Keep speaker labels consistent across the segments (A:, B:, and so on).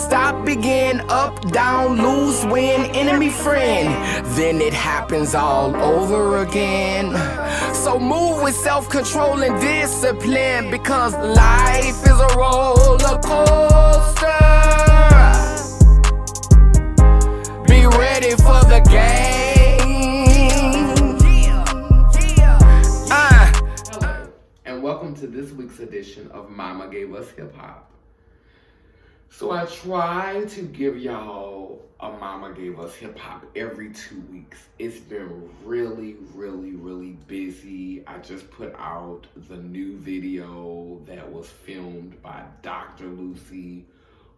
A: stop, begin, up, down, lose, win, enemy, friend. Then it happens all over again. So move with self-control and discipline, because life is a roller coaster. Be ready for the game.
B: And welcome to this week's edition of Mama Gave Us Hip Hop. So I try to give y'all a Mama Gave Us Hip Hop every 2 weeks. It's been really busy. I just put out the new video that was filmed by Dr. Lucy,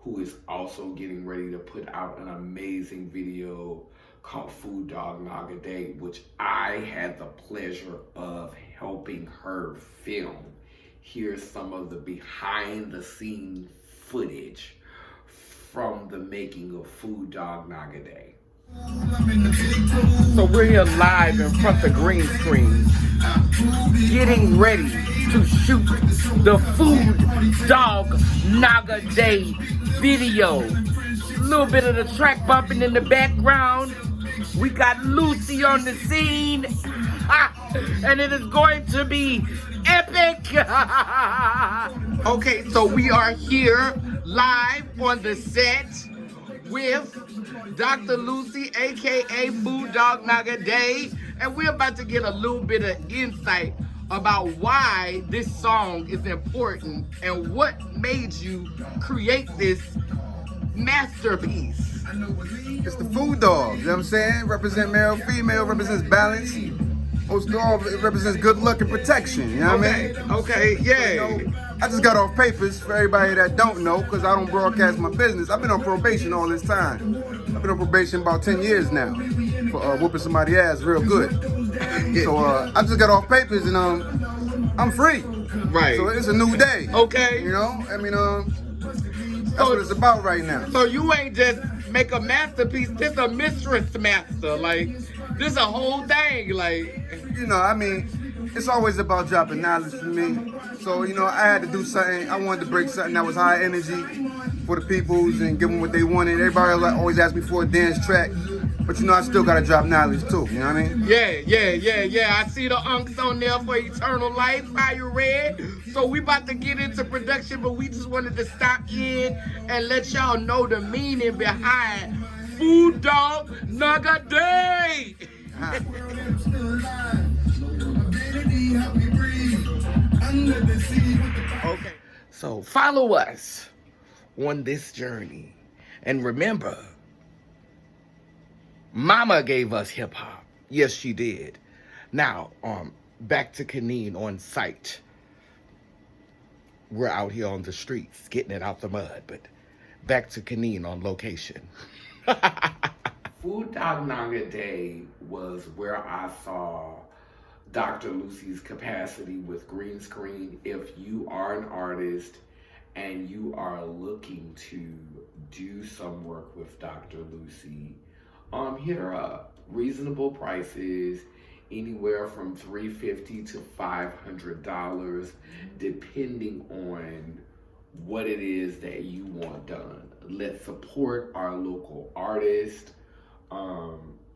B: who is also getting ready to put out an amazing video called Food Dog Naga Day, which I had the pleasure of helping her film. Here's some of the behind the scenes footage from the making of Food Dog Naga Day. So we're here live in front of the green screen, getting ready to shoot the Food Dog Naga Day video. A little bit of the track bumping in the background. We got Lucy on the scene, and it is going to be epic. Okay, so we are here live on the set with Dr. Lucy, aka Food Dog Naga Day, and we're about to get a little bit of insight about why this song is important and what made you create this masterpiece.
C: It's the food dog, you know what I'm saying? Represent male, female, represents balance. Most of all, it represents good luck and protection, you know what I mean?
B: Okay, yeah.
C: So, you know, I just got off papers for everybody that don't know, because I don't broadcast my business. I've been on probation all this time. I've been on probation about 10 years now for whooping somebody's ass real good. So I just got off papers and I'm free.
B: Right.
C: So it's a new day.
B: Okay.
C: You know, I mean, that's what it's about right now.
B: So you ain't just make a masterpiece, this a mistress master. Like, this a whole thing, like.
C: You know, I mean, it's always about dropping knowledge for me. So, you know, I had to do something. I wanted to break something that was high energy for the peoples and give them what they wanted. Everybody always asked me for a dance track. But, you know, I still got to drop knowledge, too. You know what I mean?
B: Yeah. I see the unks on there for Eternal Life, Fire Red. So we about to get into production, but we just wanted to stop in and let y'all know the meaning behind Food Dog Naga Day. Okay, so follow us on this journey. And remember, Mama gave us hip hop. Yes, she did. Now, back to Kineen on site. We're out here on the streets getting it out the mud, but back to Kineen on location. Food Dog Naga Day was where I saw Dr. Lucy's capacity with green screen. If you are an artist and you are looking to do some work with Dr. Lucy, hit her up. Reasonable prices, anywhere from $350 to $500, depending on what it is that you want done. Let's support our local artist.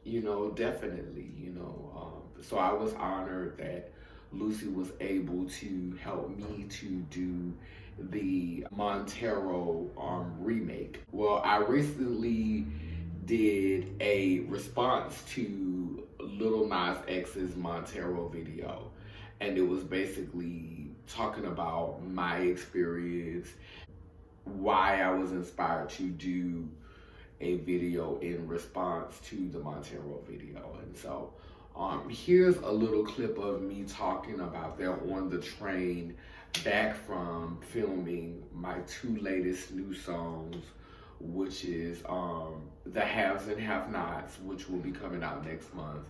B: You know, definitely, you know. So I was honored that Lucy was able to help me to do the Montero remake. Well, I recently did a response to Lil Nas X's Montero video, and it was basically talking about my experience, why I was inspired to do a video in response to the Montero video. And so here's a little clip of me talking about that on the train back from filming my 2 latest new songs, which is The Haves and Have Nots, which will be coming out next month,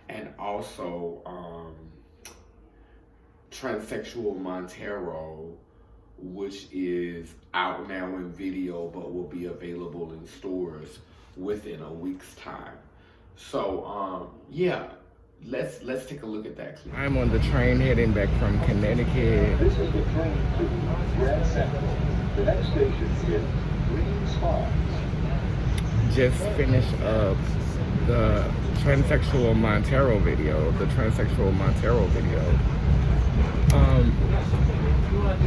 B: and also Transsexual Montero, which is out now in video but will be available in stores within a week's time. So yeah, let's take a look at that clip. I'm on the train heading back from Connecticut.
D: This is the train to Grand Central. The next station is Green
A: just finished up the transsexual Montero video,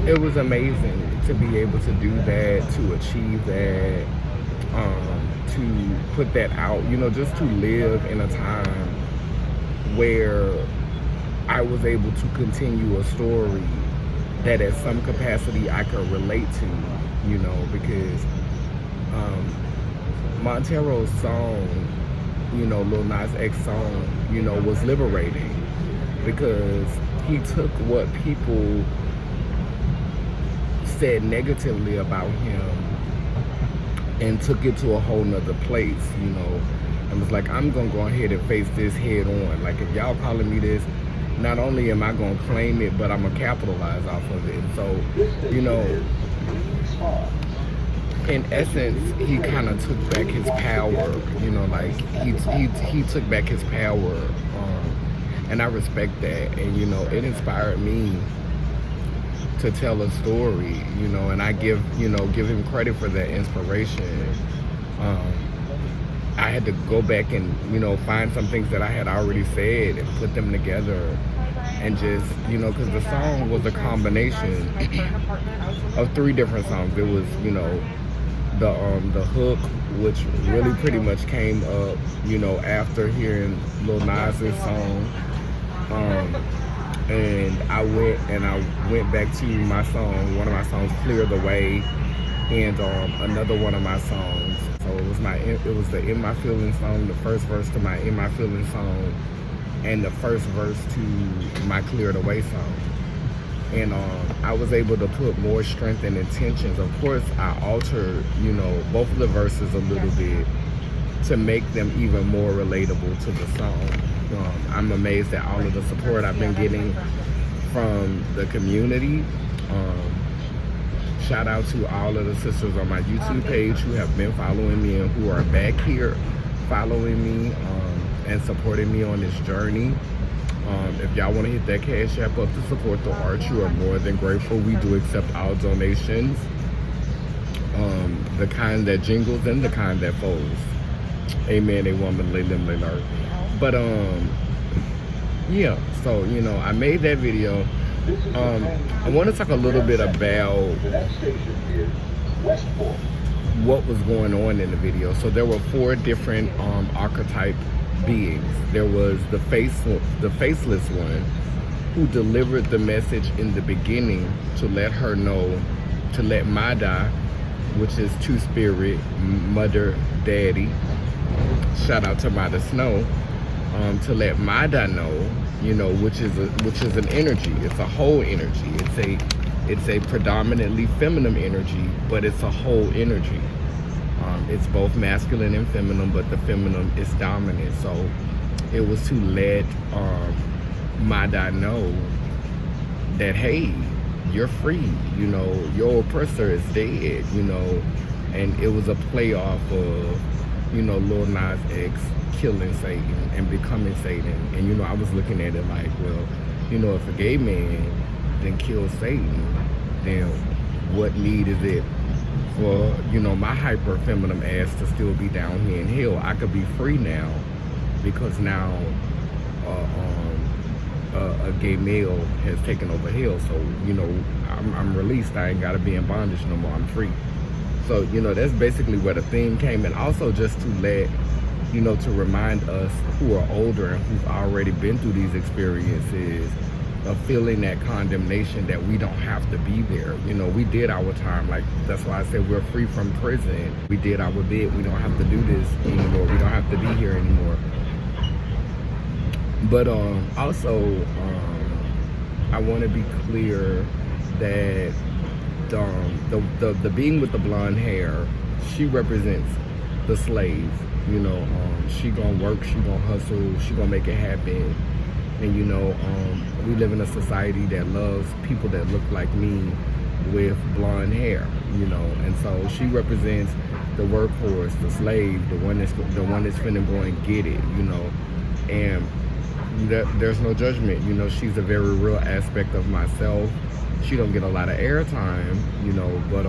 A: it was amazing to be able to do that, to achieve that, to put that out, you know, just to live in a time where I was able to continue a story that at some capacity I could relate to, you know, because Montero's song, you know, Lil Nas X song, you know, was liberating because he took what people said negatively about him and took it to a whole nother place, you know, and was like, I'm gonna go ahead and face this head on. Like, if y'all calling me this, not only am I gonna claim it, but I'm gonna capitalize off of it. And so, you know, in essence, he kind of took back his power, you know, like he took back his power, and I respect that. And, you know, it inspired me to tell a story, you know, and I give him credit for that inspiration. I had to go back and, you know, find some things that I had already said and put them together and just, you know, because the song was a combination of 3 different songs. It was, you know, the hook, which really pretty much came up, you know, after hearing Lil Nas's song, and I went back to my song, one of my songs, Clear the Way, and another one of my songs. So it was the In My Feelings song, the first verse to my In My Feelings song, and the first verse to my Clear the Way song. And I was able to put more strength and intentions. Of course, I altered, you know, both of the verses a little bit to make them even more relatable to the song. I'm amazed at all of the support I've been getting from the community. Shout out to all of the sisters on my YouTube page who have been following me and who are back here following me and supporting me on this journey. If y'all want to hit that Cash App up to support the art, you are more than grateful. We do accept all donations, the kind that jingles and the kind that folds. Amen, a woman, lay them, lay learn. But yeah, so, you know, I made that video. I want to talk a little bit about what was going on in the video. So there were 4 different archetype beings. There was the faceless one who delivered the message in the beginning to let her know, to let Mada, which is Two Spirit, Mother, Daddy, shout out to Mada Snow, to let Mada know, you know, which is an energy. It's a whole energy. It's a predominantly feminine energy, but it's a whole energy. It's both masculine and feminine, but the feminine is dominant. So it was to let Mada know that, hey, you're free, you know, your oppressor is dead, you know. And it was a play off of, you know, Lil Nas X killing Satan and becoming Satan. And, you know, I was looking at it like, well, you know, if a gay man then kills Satan, then what need is it for, you know, my hyper feminine ass to still be down here in hell? I could be free now because now a gay male has taken over hell. So, you know, I'm released. I ain't gotta be in bondage no more. I'm free. So, you know, that's basically where the theme came. And also just to let, you know, to remind us who are older and who've already been through these experiences of feeling that condemnation that we don't have to be there. You know, we did our time. Like, that's why I said we're free from prison. We did our bit. We don't have to do this anymore. We don't have to be here anymore. But also, I want to be clear that the being with the blonde hair, she represents the slave. You know, she gonna work, she gonna hustle, she gonna make it happen. And, you know, we live in a society that loves people that look like me with blonde hair, you know. And so she represents the workhorse, the slave, the one that's finna go and get it, you know. And there's no judgment, you know. She's a very real aspect of myself.
D: she don't get a lot of airtime, you know, but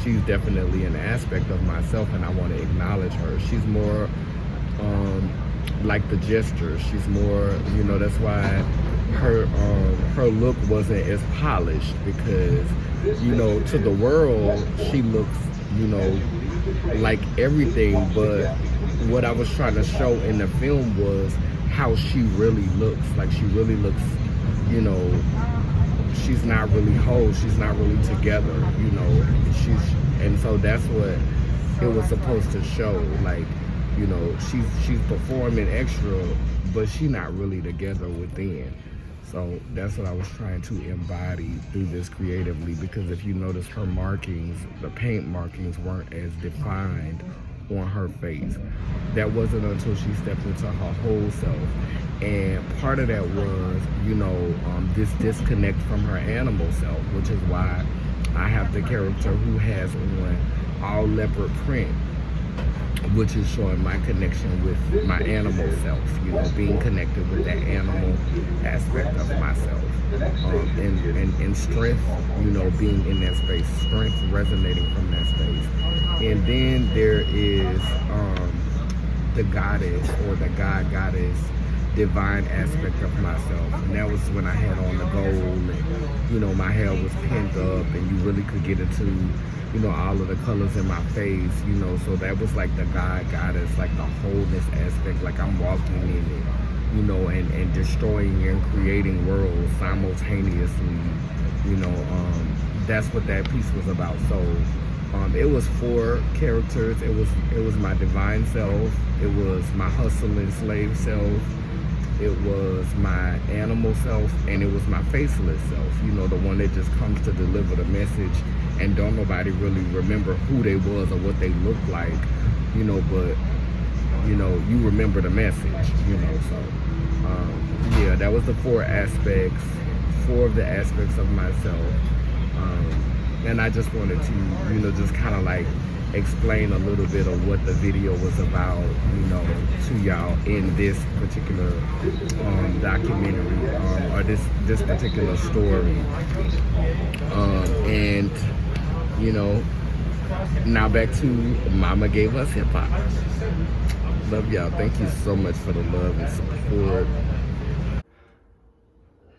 D: she's definitely an aspect of myself, and I want to acknowledge her. She's more like the gesture. She's more, you know, that's why her look wasn't as polished, because, you know, to the world she looks, you know, like everything, but what I was trying to show in the film was how she really looks. Like, she really looks, you know, she's not really whole, she's not really together, you know. And so that's what it was supposed to show. Like, you know, she's performing extra, but she's not really together within. So that's what I was trying to embody through this creatively, because if you notice, her markings, the paint markings, weren't as defined on her face. That wasn't until she stepped into her whole self. And part of that was, you know, this disconnect from her animal self, which is why I have the character who has on all leopard print, which is showing my connection with my animal self, you know, being connected with that animal aspect of myself. And strength, you know, being in that space, strength resonating from that space. And then there is the goddess, or the goddess, divine aspect of myself. And that was when I had on the gold, and, you know, my hair was pent up, and you really could get into, you know, all of the colors in my face, you know. So that was like the goddess, like the wholeness aspect, like I'm walking in it, you know, and destroying and creating worlds simultaneously, you know. That's what that piece was about. So it was 4 characters. It was my divine self, it was my hustling slave self, it was my animal self, and it was my faceless self, you know, the one that just comes to deliver the message, and don't nobody really remember who they was or what they looked like, you know, but, you know, you remember the message, you know. So yeah, that was the 4 aspects, 4 of the aspects of myself. And I just wanted to, you know, just kind of like explain a little bit of what the video was about, you know, to y'all in this particular documentary, or this particular story. And, you know, now back to Mama Gave Us Hip Hop. Love y'all. Thank you so much for the love and support.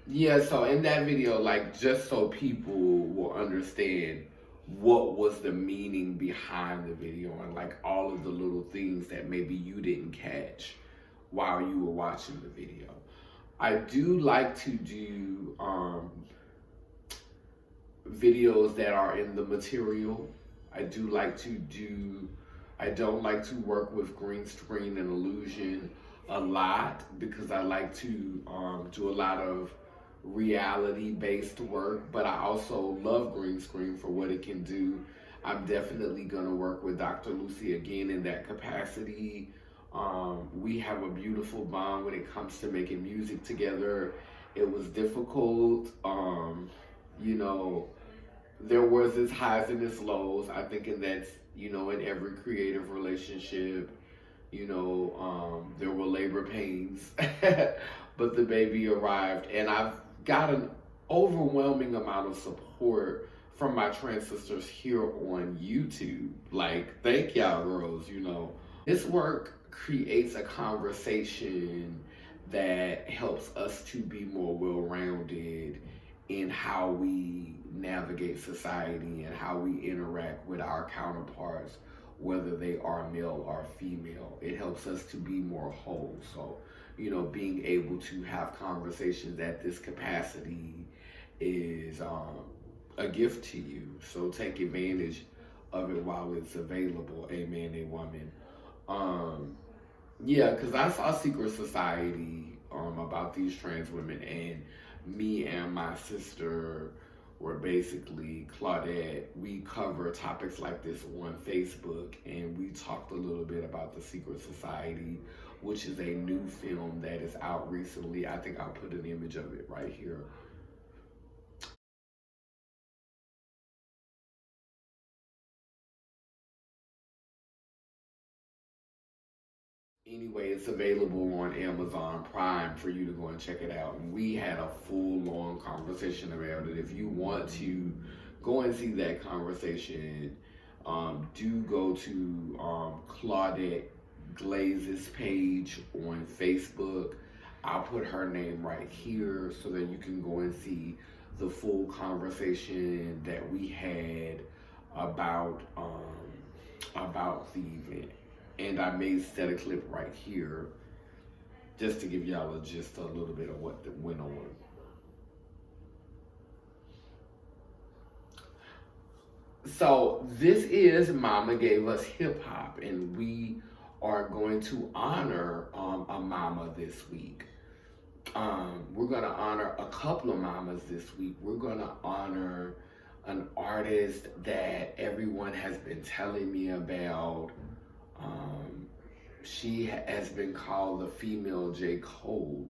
B: Yeah, so in that video, like, just so people will understand what was the meaning behind the video, and like all of the little things that maybe you didn't catch while you were watching the video. I do like to do videos that are in the material. I don't like to work with green screen and illusion a lot, because I like to do a lot of reality-based work, but I also love green screen for what it can do. I'm definitely gonna work with Dr. Lucy again in that capacity. We have a beautiful bond when it comes to making music together. It was difficult, you know, there was its highs and its lows. I think, and that's, you know, in every creative relationship, you know, there were labor pains, but the baby arrived, and I've got an overwhelming amount of support from my trans sisters here on YouTube. Like, thank y'all girls, you know. This work creates a conversation that helps us to be more well-rounded in how we navigate society and how we interact with our counterparts, whether they are male or female. It helps us to be more whole. So, you know, being able to have conversations at this capacity is a gift to you. So take advantage of it while it's available. Amen, a woman. Yeah, because I saw Secret Society about these trans women, and me and my sister were basically, Claudette, we cover topics like this on Facebook, and we talked a little bit about the Secret Society, which is a new film that is out recently. I think I'll put an image of it right here. Anyway, it's available on Amazon Prime for you to go and check it out. And we had a full long conversation about it. If you want to go and see that conversation, do go to Claudette Glaze's page on Facebook. I'll put her name right here so that you can go and see the full conversation that we had about the event. And I may set a clip right here just to give y'all just a little bit of what went on. So this is Momma Gave Us Hip Hop, and we are going to honor a mama this week. We're going to honor a couple of mamas this week. We're going to honor an artist that everyone has been telling me about. She has been called the female J. Cole.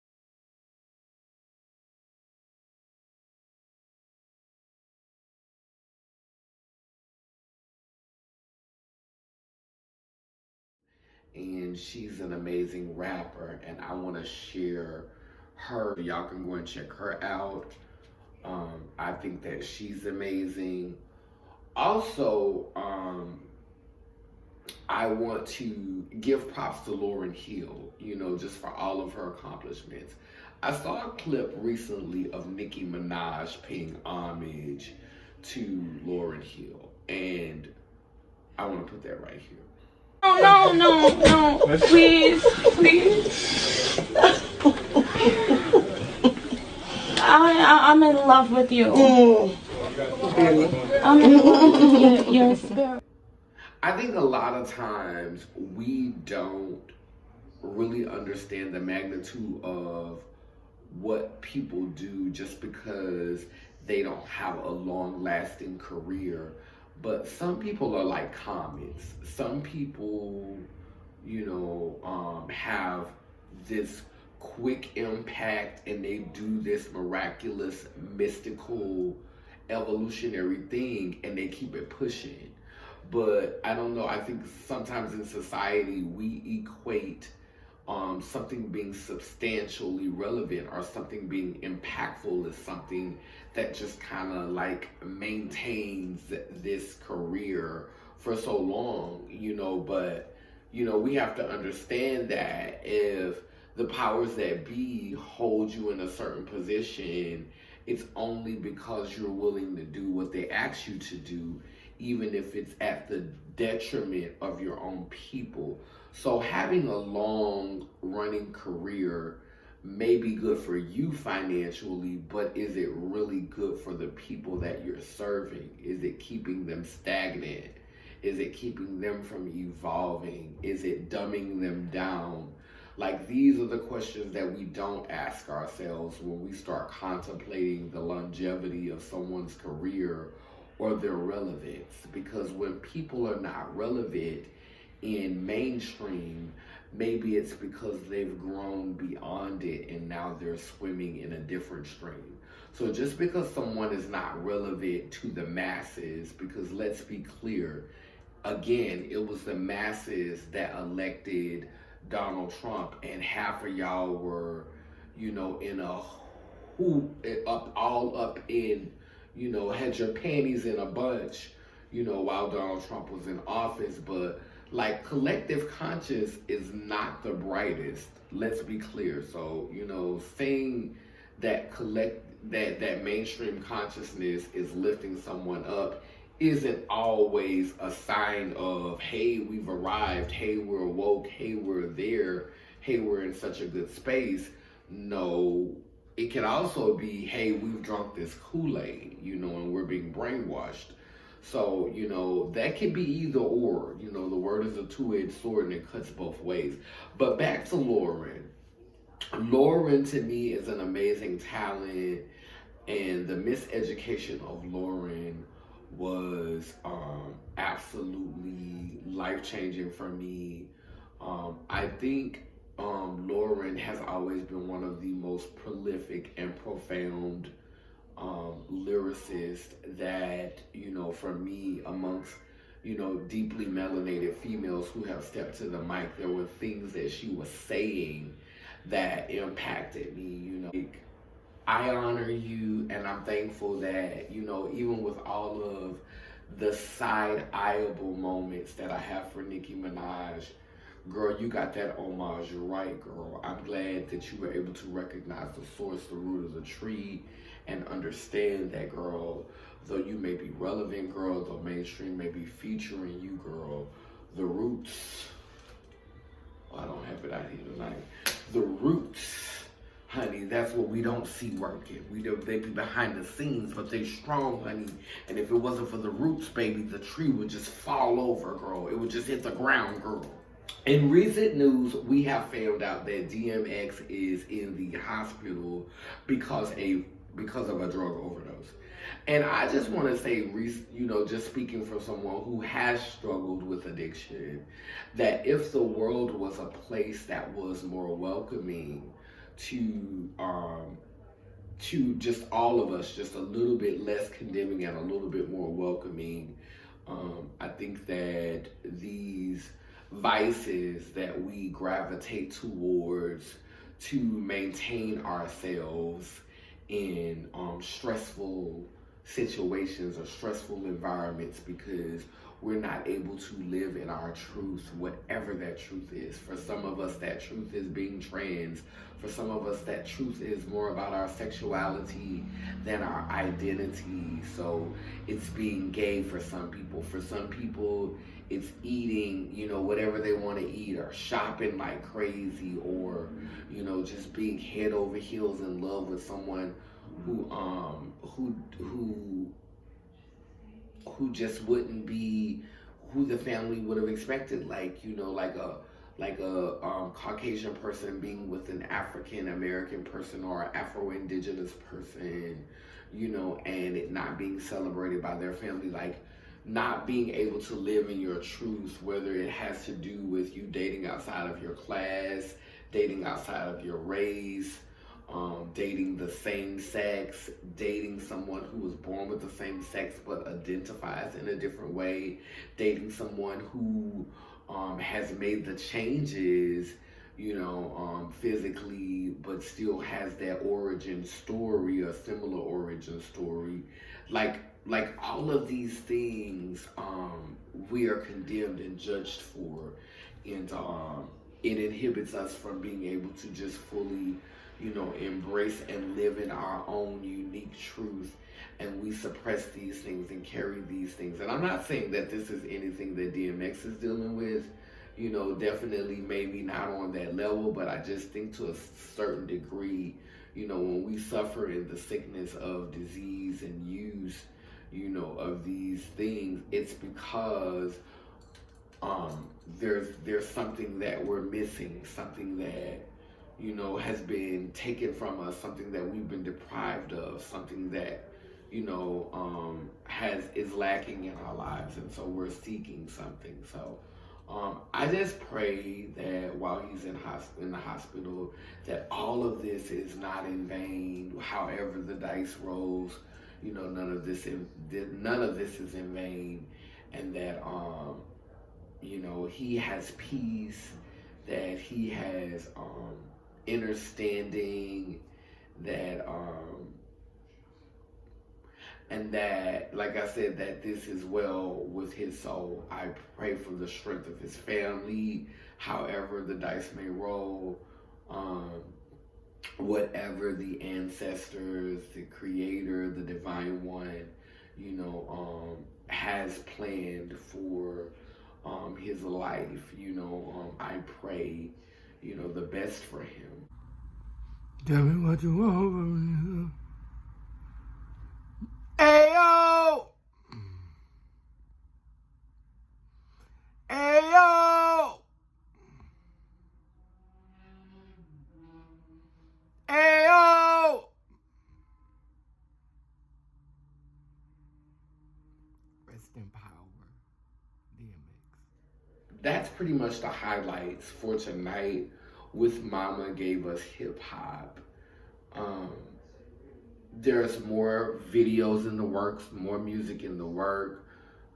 B: And she's an amazing rapper, and I want to share her. Y'all can go and check her out. I think that she's amazing. Also, I want to give props to Lauryn Hill, just for all of her accomplishments. I saw a clip recently of Nicki Minaj paying homage to Lauryn Hill, and I want to put that right here.
E: No, please. I'm in love with you. I'm in love with your spirit.
B: I think a lot of times we don't really understand the magnitude of what people do just because they don't have a long-lasting career. But some people are like comets. Some people, have this quick impact, and they do this miraculous, mystical, evolutionary thing, and they keep it pushing. But I don't know, I think sometimes in society we equate something being substantially relevant or something being impactful as something that just kind of like maintains this career for so long, but we have to understand that if the powers that be hold you in a certain position, it's only because you're willing to do what they ask you to do, even if it's at the detriment of your own people. So having a long running career may be good for you financially, but is it really good for the people that you're serving? Is it keeping them stagnant? Is it keeping them from evolving? Is it dumbing them down? Like, these are the questions that we don't ask ourselves when we start contemplating the longevity of someone's career or their relevance. Because when people are not relevant in mainstream, maybe it's because they've grown beyond it and now they're swimming in a different stream. So just because someone is not relevant to the masses, because let's be clear, again, it was the masses that elected Donald Trump, and half of y'all were, in a hoop, all up in, had your panties in a bunch, while Donald Trump was in office. But like, collective conscience is not the brightest. Let's be clear. So, saying that that mainstream consciousness is lifting someone up isn't always a sign of, hey, we've arrived, hey, we're woke, hey, we're there, hey, we're in such a good space. No, it can also be, hey, we've drunk this Kool-Aid, and we're being brainwashed. So, that can be either or. The word is a two-edged sword and it cuts both ways. But back to Lauryn. Lauryn, to me, is an amazing talent, and the miseducation of Lauryn was absolutely life-changing for me. I think Lauryn has always been one of the most prolific and profound lyricists that, for me, amongst, deeply melanated females who have stepped to the mic. There were things that she was saying that impacted me. Like, I honor you, and I'm thankful that, even with all of the side-eyeable moments that I have for Nicki Minaj, girl, you got that homage right, girl. I'm glad that you were able to recognize the source, the root of the tree, and understand that, girl, though you may be relevant, girl, though mainstream may be featuring you, girl, the roots, I don't have it out here tonight, the roots, honey, that's what we don't see working. They be behind the scenes, but they strong, honey. And if it wasn't for the roots, baby, the tree would just fall over, girl. It would just hit the ground, girl. In recent news, we have found out that DMX is in the hospital because of a drug overdose. And I just want to say, just speaking from someone who has struggled with addiction, that if the world was a place that was more welcoming to just all of us, just a little bit less condemning and a little bit more welcoming, I think that these vices that we gravitate towards to maintain ourselves in stressful situations or stressful environments, because we're not able to live in our truth, whatever that truth is. For some of us, that truth is being trans. For some of us, that truth is more about our sexuality than our identity. So it's being gay for some people. For some people, it's eating, whatever they want to eat, or shopping like crazy, or, just being head over heels in love with someone who just wouldn't be who the family would have expected, like a Caucasian person being with an African American person or an Afro-Indigenous person, and it not being celebrated by their family, like not being able to live in your truth, whether it has to do with you dating outside of your class, dating outside of your race, dating the same sex, dating someone who was born with the same sex but identifies in a different way, dating someone who has made the changes, physically, but still has that origin story, a similar origin story. Like all of these things, we are condemned and judged for, and it inhibits us from being able to just fully embrace and live in our own unique truth, and we suppress these things and carry these things. And I'm not saying that this is anything that DMX is dealing with, definitely maybe not on that level, but I just think to a certain degree, when we suffer in the sickness of disease and use, of these things, it's because there's something that we're missing, something that has been taken from us, something that we've been deprived of, something that, is lacking in our lives. And so we're seeking something. So I just pray that while he's in the hospital, that all of this is not in vain. However the dice rolls, none of this is in vain, and that he has peace, that he has understanding, that and that, like I said, that this is well with his soul. I pray for the strength of his family, however the dice may roll, whatever the ancestors, the creator, the divine one, has planned for his life. I pray, the best for him.
C: Tell me what you want from me. Ayo! Ayo! Ayo! Rest in power, DMX.
B: That's pretty much the highlights for tonight. With Momma gave us hip hop. There's more videos in the works, more music in the work.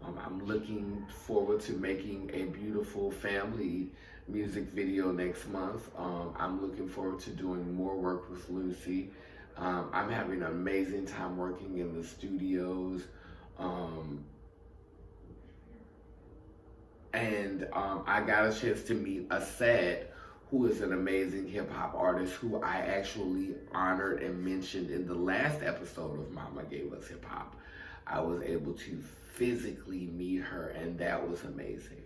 B: I'm looking forward to making a beautiful family music video next month. I'm looking forward to doing more work with Lucy. I'm having an amazing time working in the studios. And I got a chance to meet Asad, who is an amazing hip hop artist who I actually honored and mentioned in the last episode of Mama Gave Us Hip Hop. I was able to physically meet her, and that was amazing.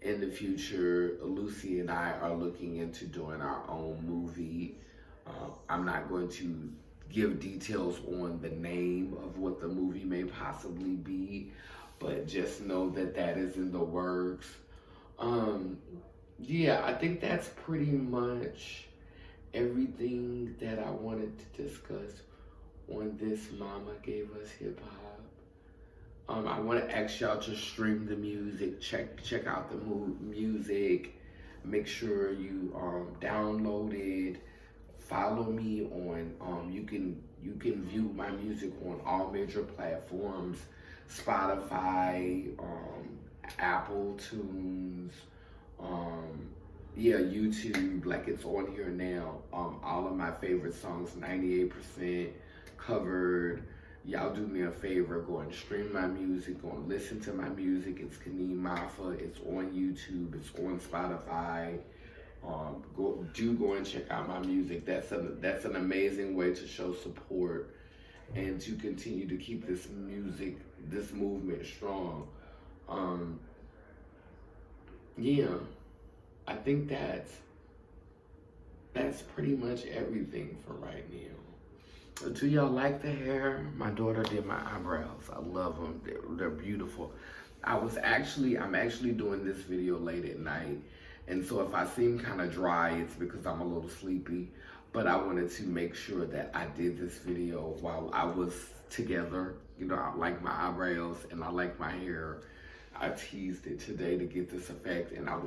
B: In the future, Lucy and I are looking into doing our own movie. I'm not going to give details on the name of what the movie may possibly be, but just know that that is in the works. Yeah, I think that's pretty much everything that I wanted to discuss on this Mama Gave Us Hip Hop. I want to ask y'all to stream the music, check out the music, make sure you download it, follow me on you can view my music on all major platforms, Spotify, Apple Tunes, YouTube, like it's on here now. All of my favorite songs, 98% covered. Y'all do me a favor, go and stream my music, go and listen to my music. It's Kineen Mafa, it's on YouTube, it's on Spotify. Go and check out my music. That's an amazing way to show support and to continue to keep this movement strong. Yeah, I think that's pretty much everything for right now. Do y'all like the hair? My daughter did my eyebrows. I love them. They're beautiful. I'm actually doing this video late at night, and so if I seem kind of dry, it's because I'm a little sleepy. But I wanted to make sure that I did this video while I was together. You know, I like my eyebrows and I like my hair. I teased it today to get this effect, and I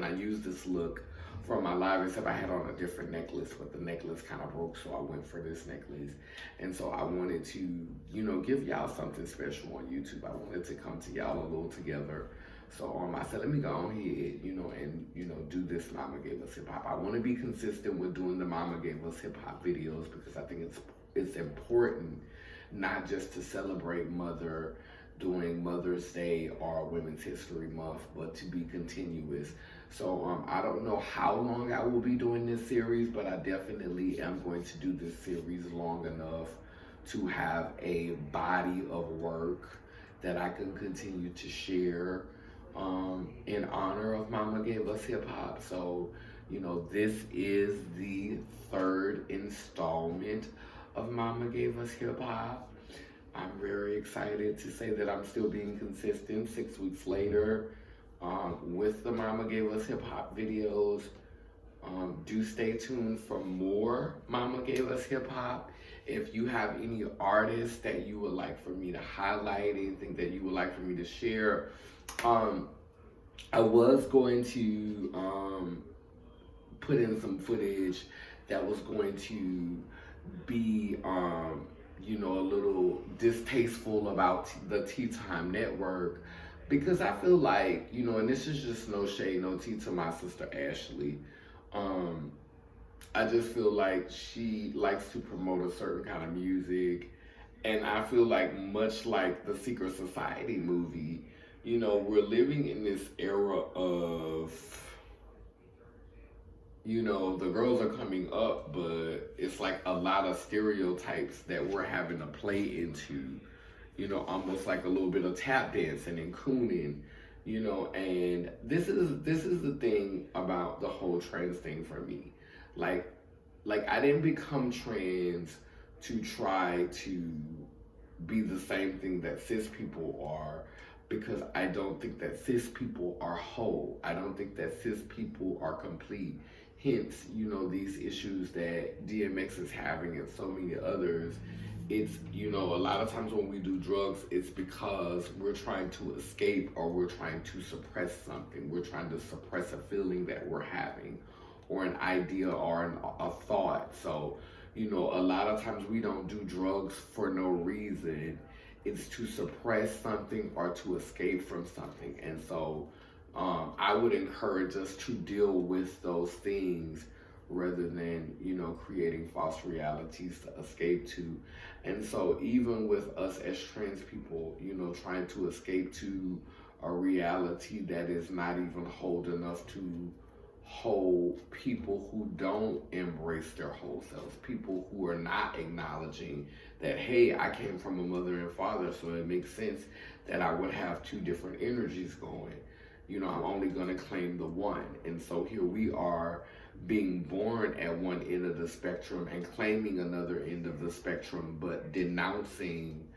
B: used this look from my live, except I had on a different necklace, but the necklace kind of broke, so I went for this necklace. And so I wanted to, give y'all something special on YouTube. I wanted to come to y'all a little together. So I said, let me go on ahead, and do this Mama Gave Us Hip Hop. I want to be consistent with doing the Mama Gave Us Hip Hop videos because I think it's important not just to celebrate doing Mother's Day or Women's History Month, but to be continuous. So I don't know how long I will be doing this series, but I definitely am going to do this series long enough to have a body of work that I can continue to share in honor of Mama Gave Us Hip Hop. So, this is the third installment of Mama Gave Us Hip Hop. I'm very excited to say that I'm still being consistent 6 weeks later with the Mama Gave Us Hip Hop videos. Do stay tuned for more Mama Gave Us Hip Hop. If you have any artists that you would like for me to highlight, anything that you would like for me to share, I was going to put in some footage that was going to be a little distasteful about the Tea Time Network, because I feel like, and this is just no shade, no tea to my sister Ashley. I just feel like she likes to promote a certain kind of music, and I feel like much like the Secret Society movie, we're living in this era of, the girls are coming up, but it's like a lot of stereotypes that we're having to play into, almost like a little bit of tap dancing and cooning, and this is the thing about the whole trans thing for me. Like I didn't become trans to try to be the same thing that cis people are, because I don't think that cis people are whole. I don't think that cis people are complete. Hence, these issues that DMX is having and so many others. It's, a lot of times when we do drugs, it's because we're trying to escape or we're trying to suppress something. We're trying to suppress a feeling that we're having or an idea or a thought. So, a lot of times we don't do drugs for no reason. it's to suppress something or to escape from something. And so I would encourage us to deal with those things rather than, you know, creating false realities to escape to. And so even with us as trans people, you know, trying to escape to a reality that is not even whole enough to hold people who don't embrace their whole selves, people who are not acknowledging that, hey, I came from a mother and father, so it makes sense that I would have two different energies going. You know, I'm only going to claim the one. And so here we are being born at one end of the spectrum and claiming another end of the spectrum, but denouncing,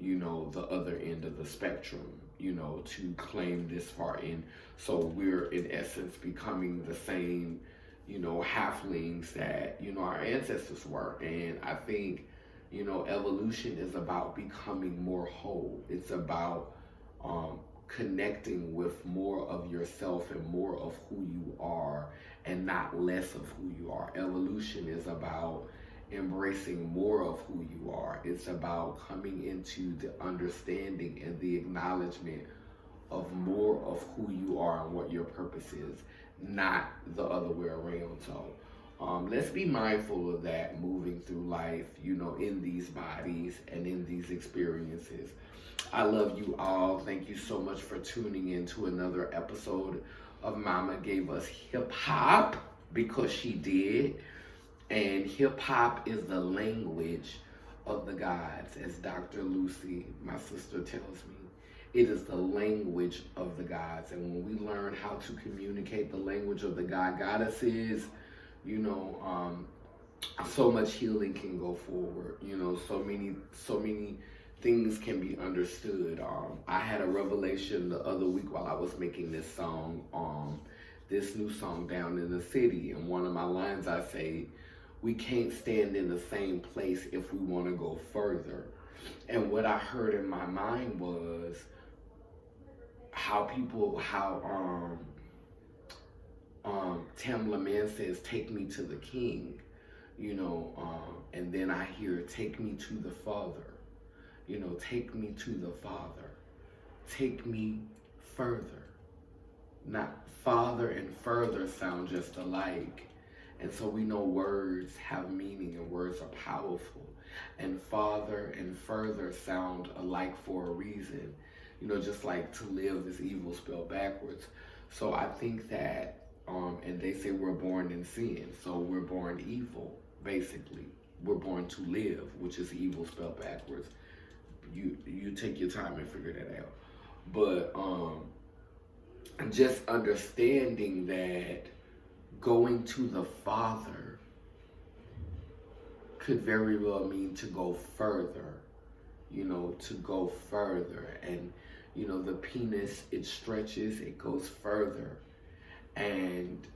B: you know, the other end of the spectrum, you know, to claim this far in. So we're in essence becoming the same, you know, halflings that, you know, our ancestors were. And I think, you know, evolution is about becoming more whole. It's about connecting with more of yourself and more of who you are and not less of who you are. Evolution is about embracing more of who you are. It's about coming into the understanding and the acknowledgement of more of who you are and what your purpose is, not the other way around. So let's be mindful of that moving through life, you know, in these bodies and in these experiences. I love you all. Thank you so much for tuning in to another episode of Mama Gave Us Hip Hop, because she did. And hip hop is the language of the gods, as Dr. Lucy, my sister, tells me. It is the language of the gods. And when we learn how to communicate the language of the god goddesses, you know, so much healing can go forward. You know, so many things can be understood. I had a revelation the other week while I was making this song, this new song, Down in the City. And one of my lines, I say, we can't stand in the same place if we want to go further. And what I heard in my mind was how Tamla Man says, take me to the king, you know, and then I hear, take me to the Father, you know, take me to the Father, take me further. Not father and further sound just alike. And so we know words have meaning and words are powerful. And father and further sound alike for a reason. You know, just like to live is evil spelled backwards. So I think that, and they say we're born in sin. So we're born evil, basically. We're born to live, which is evil spelled backwards. You take your time and figure that out. But just understanding that going to the Father could very well mean to go further, you know, to go further. And, you know, the penis, it stretches, it goes further. And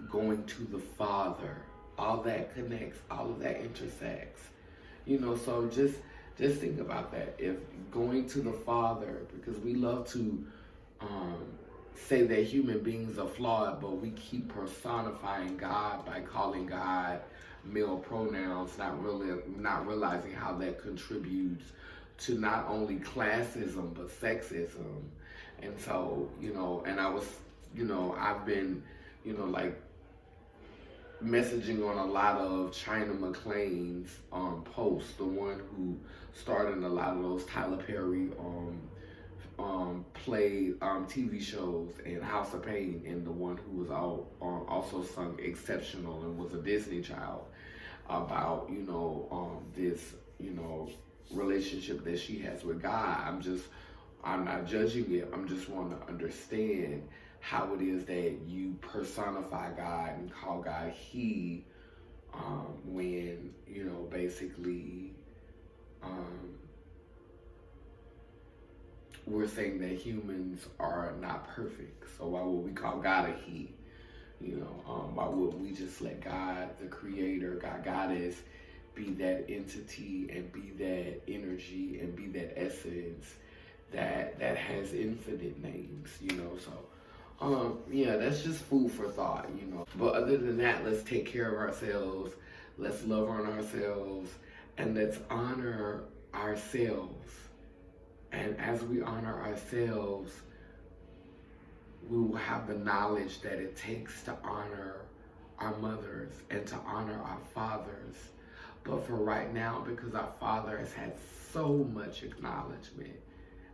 B: going to the Father, all that connects, all of that intersects, you know. So just think about that. If going to the Father, because we love to say that human beings are flawed, but we keep personifying God by calling God male pronouns, not realizing how that contributes to not only classism but sexism. And so, you know, and I was, you know, I've been, you know, like messaging on a lot of China McClain's posts, the one who started a lot of those Tyler Perry played TV shows and House of Pain, and the one who was also sung Exceptional and was a Disney child, about, you know, this, you know, relationship that she has with God. I'm not judging it. I'm just want to understand how it is that you personify God and call God He, when, you know, basically, we're saying that humans are not perfect. So why would we call God a He? You know, why would we just let God, the Creator, God, Goddess, be that entity and be that energy and be that essence that has infinite names, you know? So, yeah, that's just food for thought, you know. But other than that, let's take care of ourselves. Let's love on ourselves, and let's honor ourselves. And as we honor ourselves, we will have the knowledge that it takes to honor our mothers and to honor our fathers. But for right now, because our father has had so much acknowledgement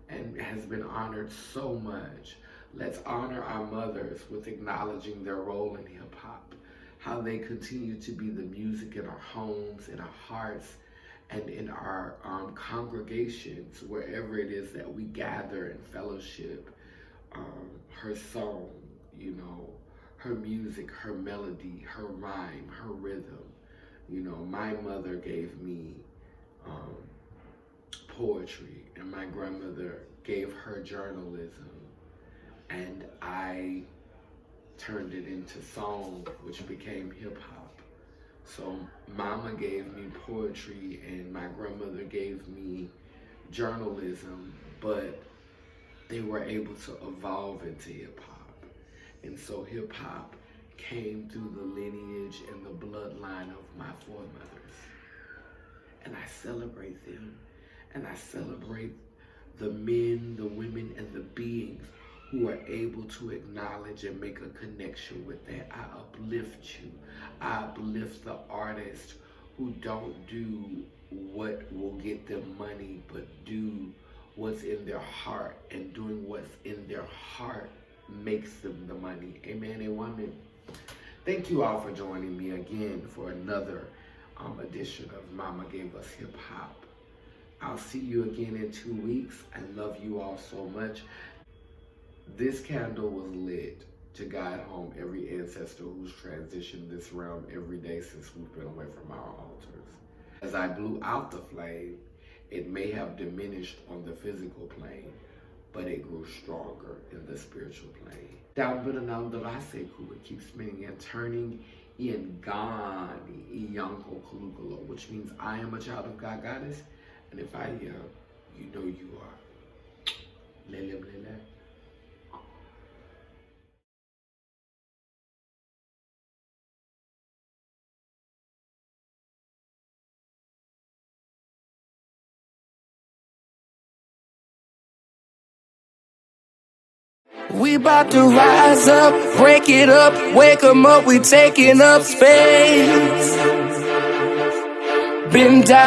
B: and has been honored so much, let's honor our mothers with acknowledging their role in hip hop, how they continue to be the music in our homes, in our hearts, and in our congregations, wherever it is that we gather in fellowship. Her song, you know, her music, her melody, her rhyme, her rhythm. You know, my mother gave me poetry, and my grandmother gave her journalism, and I turned it into song, which became hip hop. So Mama gave me poetry and my grandmother gave me journalism, but they were able to evolve into hip hop. And so hip hop came through the lineage and the bloodline of my foremothers. And I celebrate them, and I celebrate the men, the women, and the beings who are able to acknowledge and make a connection with that. I uplift you. I uplift the artists who don't do what will get them money, but do what's in their heart, and doing what's in their heart makes them the money. Amen and woman. Thank you all for joining me again for another edition of Mama Gave Us Hip Hop. I'll see you again in 2 weeks. I love you all so much. This candle was lit to guide home every ancestor who's transitioned this realm every day since we've been away from our altars. As I blew out the flame, it may have diminished on the physical plane, but it grew stronger in the spiritual plane. Down it keeps spinning and turning in Gani, Iyanko Kulukolo, which means I am a child of God Goddess, and if I am, you know you are. Lele, lele.
A: We about to rise up, break it up, wake 'em up, we taking up space. Been down.